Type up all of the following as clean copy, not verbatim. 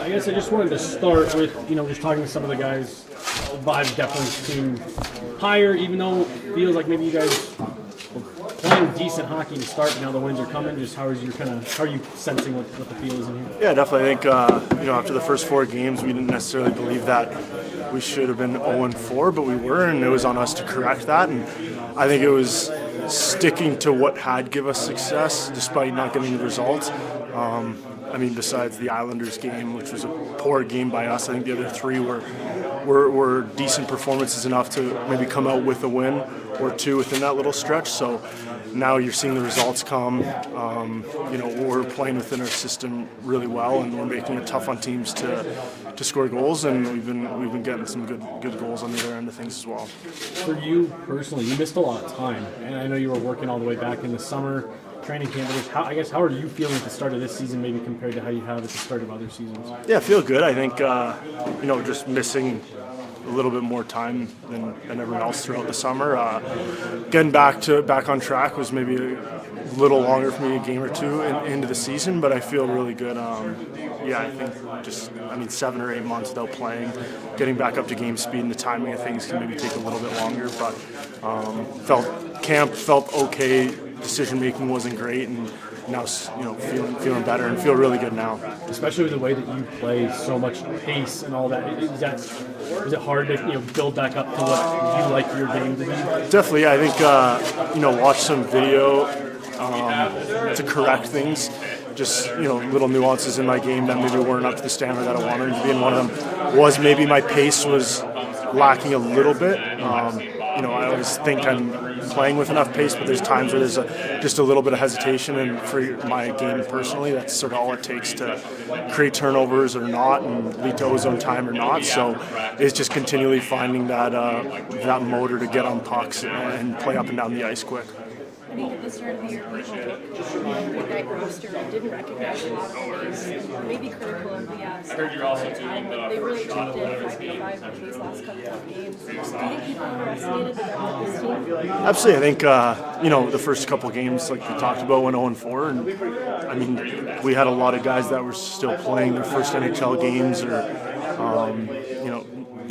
I guess I just wanted to start with, just talking to some of the guys. Vibes definitely seem higher, even though it feels like maybe you guys were playing decent hockey to start. Now the wins are coming. Just how are you sensing what the feel is in here? Yeah, definitely. I think after the first 4 games, we didn't necessarily believe that we should have been 0-4, but we were, and it was on us to correct that. And I think it was sticking to what had given us success, despite not getting the results. Besides the Islanders game, which was a poor game by us, I think the other 3 were decent performances enough to maybe come out with a win or 2 within that little stretch. So now you're seeing the results come. We're playing within our system really well, and we're making it tough on teams to score goals, and we've been getting some good goals on the other end of things as well. For you personally, you missed a lot of time, and I know you were working all the way back in the summer. Training camp, how are you feeling at the start of this season, maybe compared to how you have at the start of other seasons? Yeah, I feel good. I think just missing a little bit more time than everyone else throughout the summer. Getting back on track was maybe a little longer for me, a game or 2 into the season, but I feel really good. I think 7 or 8 months without playing, getting back up to game speed and the timing of things can maybe take a little bit longer, but felt okay. Decision making wasn't great, and now feeling better and feel really good now. Especially with the way that you play, so much pace and all that. Is it hard to build back up to what you like your game to be? Definitely, yeah. I think watch some video to correct things. Just little nuances in my game that maybe weren't up to the standard that I wanted to be, and one of them was maybe my pace was lacking a little bit. I always think I'm playing with enough pace, but there's times where there's just a little bit of hesitation, and for my game personally, that's sort of all it takes to create turnovers or not, and lead to ozone time or not. So it's just continually finding that motor to get on pucks and play up and down the ice quick. I think at the start of the year, people with that roster and didn't recognize a lot of players, maybe critical of the time, but they really jumped in 5-5 in these last couple of games. Do you think people underestimated the depth of this team? Absolutely. I think, the first couple of games, like we talked about, went 0-4, and we had a lot of guys that were still playing their first NHL games or,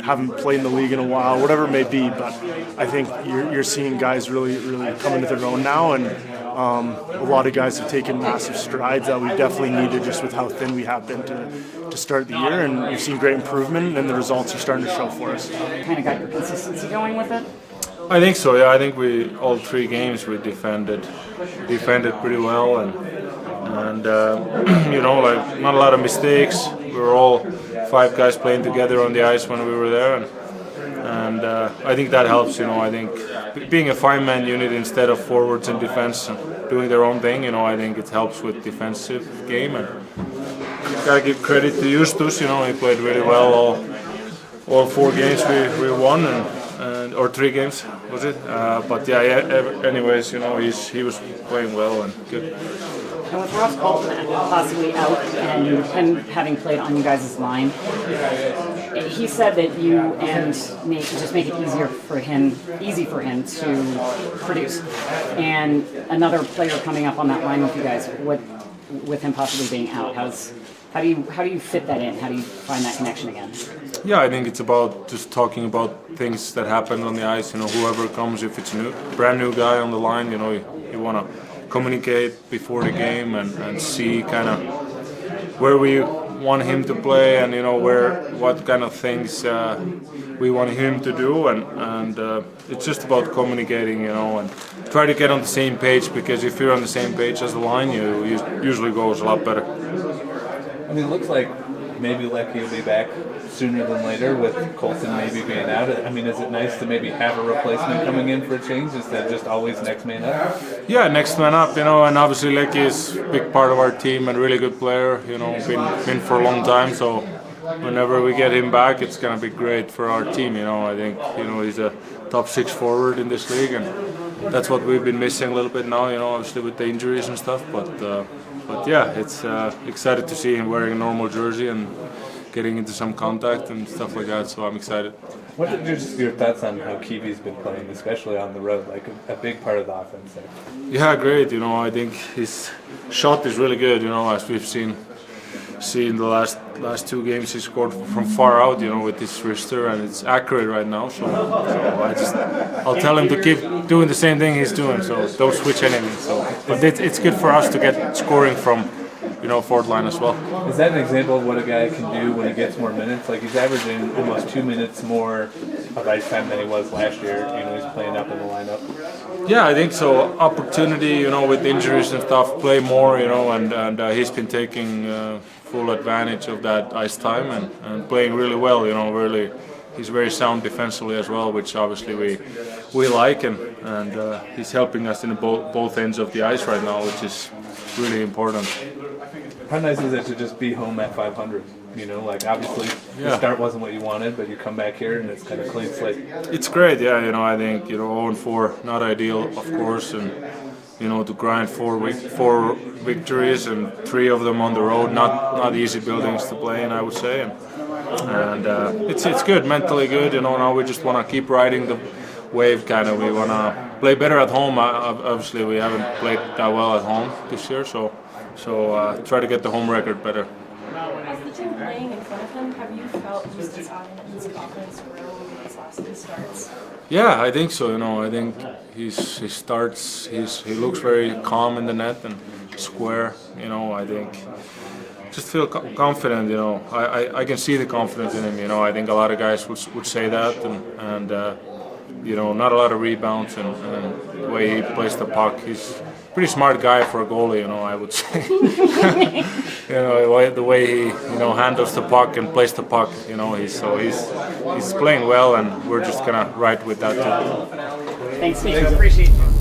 haven't played in the league in a while, whatever it may be, but I think you're seeing guys really come into their own now, and a lot of guys have taken massive strides that we definitely needed just with how thin we have been to start the year, and we've seen great improvement, and the results are starting to show for us. Kind of got your consistency going with it? I think so, yeah. I think all 3 games we defended pretty well, and not a lot of mistakes. We were all 5 guys playing together on the ice when we were there, and I think that helps. I think being a 5-man unit instead of forwards and defense doing their own thing, I think it helps with defensive game, and gotta give credit to Justus. He played really well all 4 games we won, or 3 games was it? Anyways, he was playing well and good. And with Ross Colton possibly out and him having played on you guys' line, he said that you and Nate just make it easy for him to produce. And another player coming up on that line with you guys, with him possibly being out, how do you fit that in? How do you find that connection again? Yeah, I think it's about just talking about things that happen on the ice. Whoever comes, if it's a brand new guy on the line, you want to communicate before the game and see kind of where we want him to play, and what kind of things we want him to do, and it's just about communicating, and try to get on the same page, because if you're on the same page as the line, you usually goes a lot better. It looks like maybe Lecky will be back sooner than later, with Colton maybe being out. Is it nice to maybe have a replacement coming in for a change instead of just always next man up? Yeah, next man up, and obviously Lecky is a big part of our team and really good player, been for a long time, so whenever we get him back, it's going to be great for our team. I think, he's a top 6 forward in this league, and that's what we've been missing a little bit now, obviously with the injuries and stuff, but yeah, it's excited to see him wearing a normal jersey and getting into some contact and stuff like that, so I'm excited. What are just your thoughts on how Kiwi's been playing, especially on the road, like a big part of the offense there? Yeah, great. I think his shot is really good, as we've seen seen the last 2 games he scored from far out, with his wrister, and it's accurate right now. So I'll tell him to keep doing the same thing he's doing. So don't switch anything. So, but it's good for us to get scoring from fourth line as well. Is that an example of what a guy can do when he gets more minutes? Like he's averaging almost 2 minutes more of ice time than he was last year, and he's playing up in the lineup. Yeah, I think so. Opportunity, with injuries and stuff, play more, and he's been taking full advantage of that ice time and playing really well. Really, he's very sound defensively as well, which obviously we like, and he's helping us in both ends of the ice right now, which is really important. How nice is it to just be home at 500? Like obviously the start wasn't what you wanted, but you come back here and it's kind of clean slate. It's great, yeah. I think 0-4 not ideal, of course, and to grind 4 victories and 3 of them on the road, not easy buildings to play in, I would say, and it's good, mentally good. Now we just want to keep riding the wave, kind of. We want to play better at home. Obviously, we haven't played that well at home this year, so try to get the home record better. As the team playing in front of him, have you felt his confidence grow over these last 2 starts? Yeah, I think so. I think he starts. He looks very calm in the net and square. I think just feel confident. I can see the confidence in him. I think a lot of guys would say that, and not a lot of rebounds, and the way he plays the puck, he's a pretty smart guy for a goalie, I would say. The way he handles the puck and plays the puck, he's playing well, and we're just gonna ride with that too. Thanks, Mikko. Appreciate it.